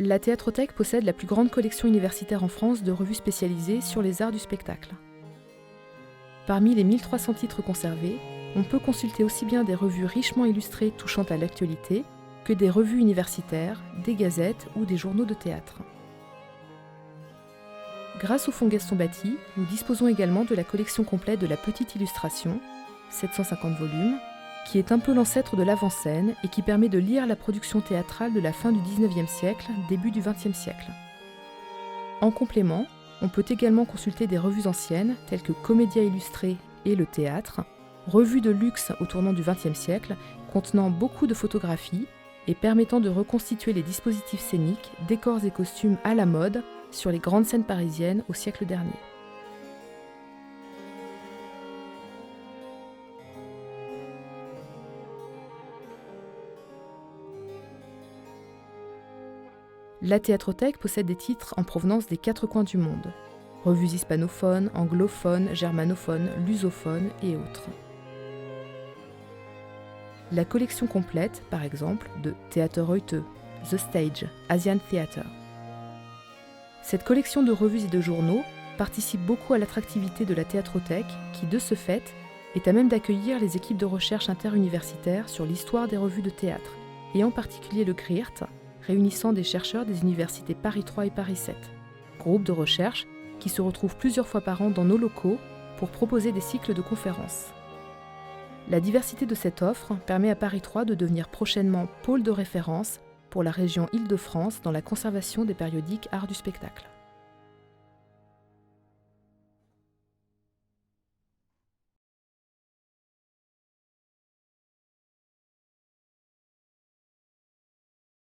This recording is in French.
La Théâtrothèque possède la plus grande collection universitaire en France de revues spécialisées sur les arts du spectacle. Parmi les 1300 titres conservés, on peut consulter aussi bien des revues richement illustrées touchant à l'actualité que des revues universitaires, des gazettes ou des journaux de théâtre. Grâce au fonds Gaston Batti, nous disposons également de la collection complète de la Petite Illustration, 750 volumes, qui est un peu l'ancêtre de l'avant-scène et qui permet de lire la production théâtrale de la fin du XIXe siècle, début du XXe siècle. En complément, on peut également consulter des revues anciennes telles que Comédia Illustrée et Le Théâtre, revues de luxe au tournant du XXe siècle, contenant beaucoup de photographies et permettant de reconstituer les dispositifs scéniques, décors et costumes à la mode sur les grandes scènes parisiennes au siècle dernier. La Théâtrothèque possède des titres en provenance des 4 coins du monde. Revues hispanophones, anglophones, germanophones, lusophones et autres. La collection complète, par exemple, de Theater Heute, The Stage, Asian Theater. Cette collection de revues et de journaux participe beaucoup à l'attractivité de la Théâtrothèque qui, de ce fait, est à même d'accueillir les équipes de recherche interuniversitaires sur l'histoire des revues de théâtre, et en particulier le GRIRT, réunissant des chercheurs des universités Paris 3 et Paris 7, groupe de recherche qui se retrouvent plusieurs fois par an dans nos locaux pour proposer des cycles de conférences. La diversité de cette offre permet à Paris 3 de devenir prochainement pôle de référence pour la région Île-de-France dans la conservation des périodiques arts du spectacle.